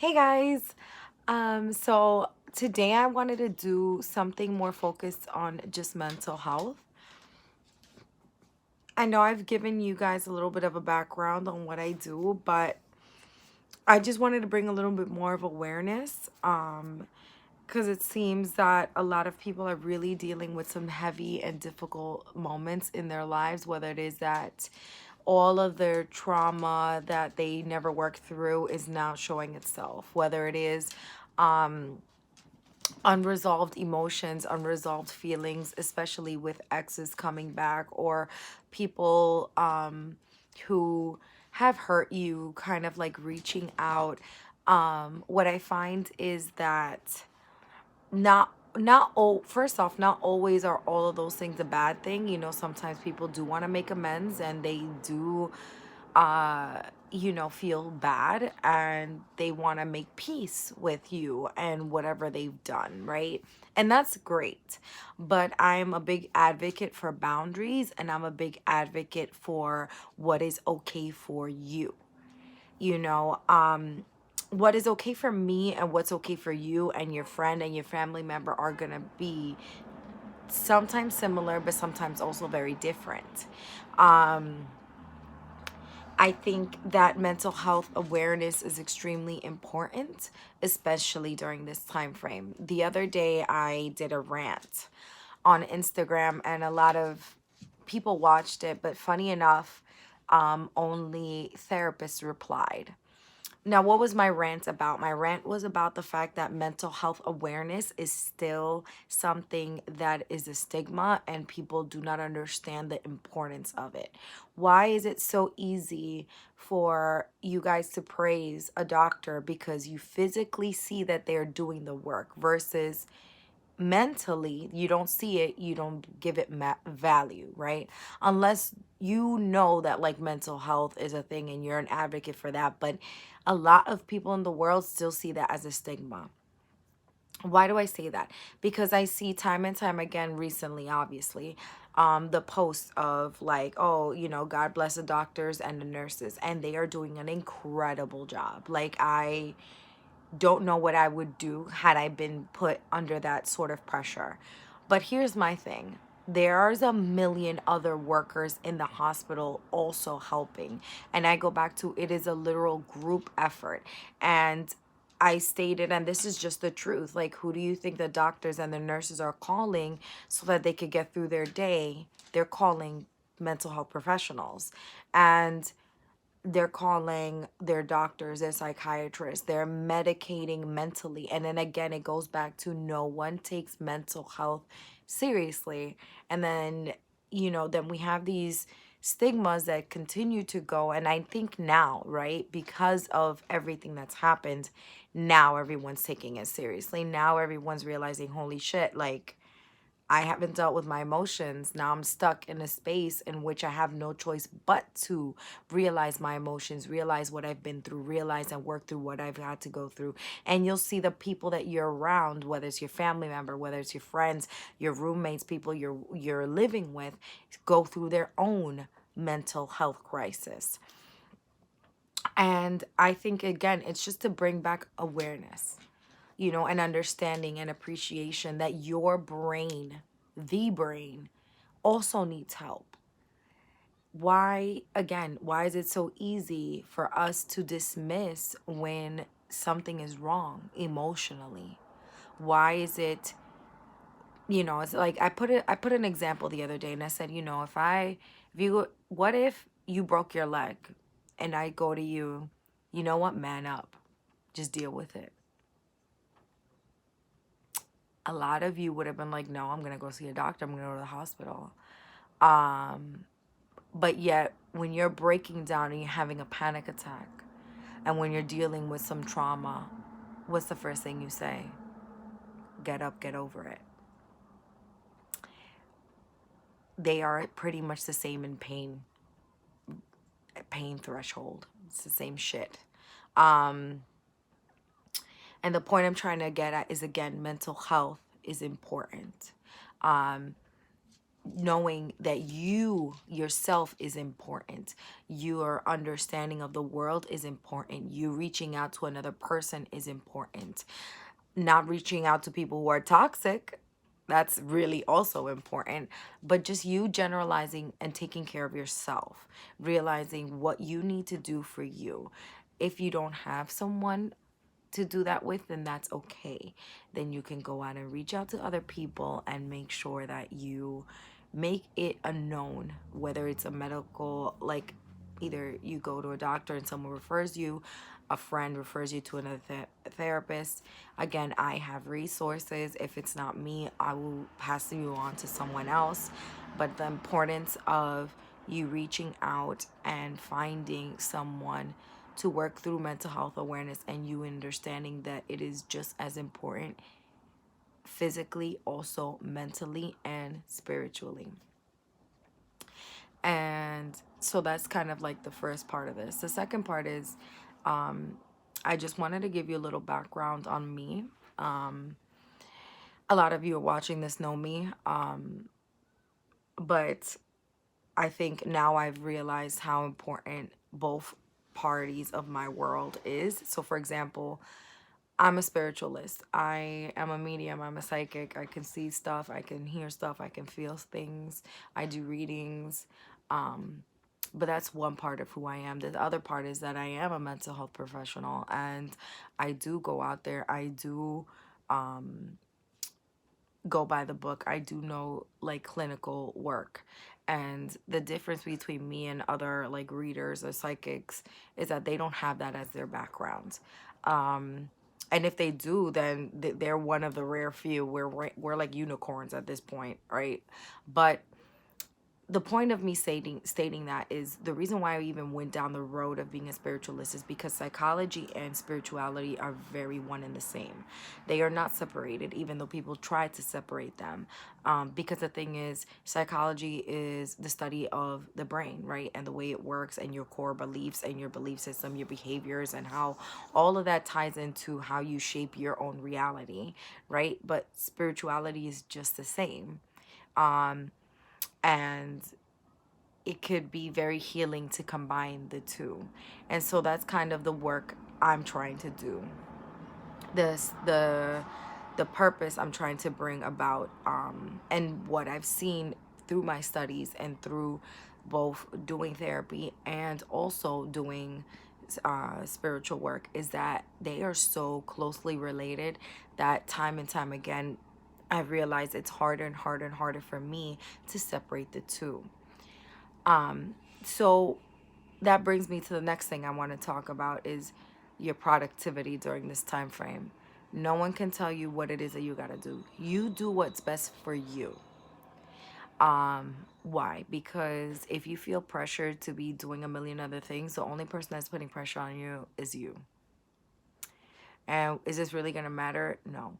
Hey guys. So today I wanted to do something more focused on just mental health. I know I've given you guys a little bit of a background on what I do, but I just wanted to bring a little bit more of awareness because it seems that a lot of people are really dealing with some heavy and difficult moments in their lives, whether it is that all of their trauma that they never worked through is now showing itself, whether it is unresolved emotions, unresolved feelings, especially with exes coming back or people who have hurt you, kind of like reaching out. What I find is that not all first off, not always are all of those things a bad thing. Sometimes people do want to make amends and they do feel bad and they want to make peace with you and whatever they've done, right? And that's great. But I'm a big advocate for boundaries and I'm a big advocate for what is okay for you. You know, what is okay for me and what's okay for you and your friend and your family member are going to be sometimes similar, but sometimes also very different. Um, I think that mental health awareness is extremely important, especially during this time frame. The other day, I did a rant on Instagram, and a lot of people watched it, but funny enough, only therapists replied. Now, what was my rant about? My rant was about the fact that mental health awareness is still something that is a stigma and people do not understand the importance of it. Why is it so easy for you guys to praise a doctor because you physically see that they're doing the work versus mentally you don't see it, you don't give it value, right? Unless you know that like mental health is a thing and you're an advocate for that, but a lot of people in the world still see that as a stigma. Why do I say that? Because I see time and time again recently, obviously, the posts of like, oh, God bless the doctors and the nurses, and they are doing an incredible job. Like, I don't know what I would do had I been put under that sort of pressure. But here's my thing. There's a million other workers in the hospital also helping. And I go back to it is a literal group effort. And I stated, and this is just the truth, like, who do you think the doctors and the nurses are calling so that they could get through their day? They're calling mental health professionals. And they're calling their doctors, their psychiatrists, they're medicating mentally. And then again, it goes back to no one takes mental health seriously. And then, then we have these stigmas that continue to go. And I think now, right, because of everything that's happened, now everyone's taking it seriously. Now everyone's realizing, holy shit, like, I haven't dealt with my emotions. Now I'm stuck in a space in which I have no choice but to realize my emotions, realize what I've been through, realize and work through what I've had to go through. And you'll see the people that you're around, whether it's your family member, whether it's your friends, your roommates, people you're living with, go through their own mental health crisis. And I think again, it's just to bring back awareness, and understanding and appreciation that your brain, the brain, also needs help. Why is it so easy for us to dismiss when something is wrong emotionally? Why is it, it's like I put an example the other day and I said, what if you broke your leg and I go to you, you know what, man up, just deal with it. A lot of you would have been like, no, I'm going to go see a doctor. I'm going to go to the hospital. Um, but yet, when you're breaking down and you're having a panic attack, and when you're dealing with some trauma, what's the first thing you say? Get up, get over it. They are pretty much the same in pain threshold. It's the same shit. Um, and the point I'm trying to get at is, again, mental health is important. Um, knowing that you yourself is important. Your understanding of the world is important. You reaching out to another person is important. Not reaching out to people who are toxic, that's really also important. But just you generalizing and taking care of yourself, realizing what you need to do for you. If you don't have someone to do that with, then that's okay. Then you can go out and reach out to other people and make sure that you make it a known, whether it's a medical, like either you go to a doctor and someone refers you, a friend refers you to another therapist. Again, I have resources. If it's not me, I will pass you on to someone else. But the importance of you reaching out and finding someone to work through mental health awareness, and you understanding that it is just as important physically, also mentally and spiritually. And so that's kind of like the first part of this. The second part is I just wanted to give you a little background on me. A lot of you are watching this know me, but I think now I've realized how important both parties of my world is. So for example, I'm a spiritualist. I am a medium. I'm a psychic. I can see stuff. I can hear stuff. I can feel things. I do readings. But that's one part of who I am. The other part is that I am a mental health professional, and I do go out there. I do go by the book. I do know like clinical work. And the difference between me and other like readers or psychics is that they don't have that as their background. And if they do, then they're one of the rare few. We're like unicorns at this point, right? But the point of me stating that is the reason why I even went down the road of being a spiritualist is because psychology and spirituality are very one and the same. They are not separated, even though people try to separate them. Because the thing is, psychology is the study of the brain, right? And the way it works, and your core beliefs, and your belief system, your behaviors, and how all of that ties into how you shape your own reality, right? But spirituality is just the same. And it could be very healing to combine the two. And so that's kind of the work I'm trying to do. This the purpose I'm trying to bring about, and what I've seen through my studies and through both doing therapy and also doing spiritual work, is that they are so closely related that time and time again I've realized it's harder and harder and harder for me to separate the two. So that brings me to the next thing I want to talk about is your productivity during this time frame. No one can tell you what it is that you got to do. You do what's best for you. Why? Because if you feel pressured to be doing a million other things, the only person that's putting pressure on you is you. And is this really going to matter? No.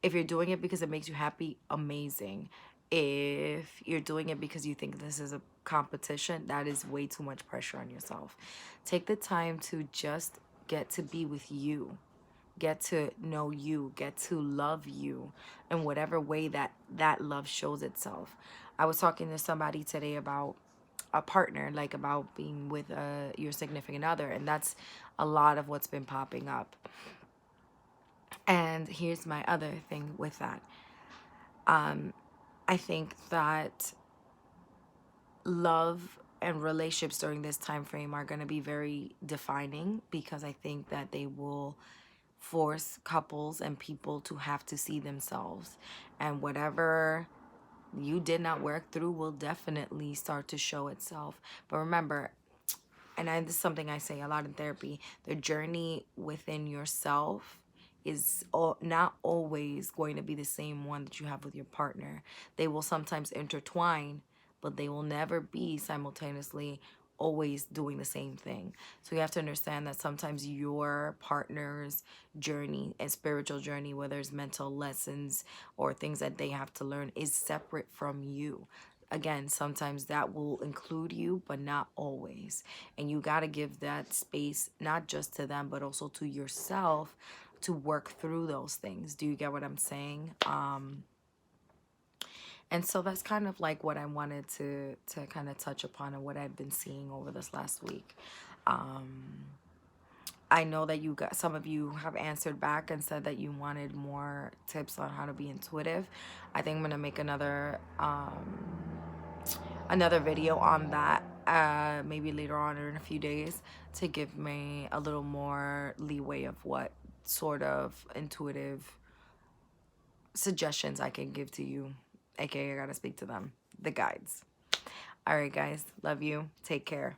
If you're doing it because it makes you happy, amazing. If you're doing it because you think this is a competition, that is way too much pressure on yourself. Take the time to just get to be with you, get to know you, get to love you in whatever way that love shows itself. I was talking to somebody today about a partner, like about being with your significant other, and that's a lot of what's been popping up. And here's my other thing with that. I think that love and relationships during this time frame are going to be very defining, because I think that they will force couples and people to have to see themselves, and whatever you did not work through will definitely start to show itself. But remember, and this is something I say a lot in therapy, the journey within yourself is not always going to be the same one that you have with your partner. They will sometimes intertwine, but they will never be simultaneously always doing the same thing. So you have to understand that sometimes your partner's journey and spiritual journey, whether it's mental lessons or things that they have to learn, is separate from you. Again, sometimes that will include you, but not always. And you got to give that space, not just to them, but also to yourself, to work through those things. Do you get what I'm saying? And so that's kind of like what I wanted to kind of touch upon and what I've been seeing over this last week. I know that you got, some of you have answered back and said that you wanted more tips on how to be intuitive. I think I'm gonna make another video on that, maybe later on or in a few days, to give me a little more leeway of what sort of intuitive suggestions I can give to you, aka I gotta speak to them, the guides. All right, guys, love you, take care.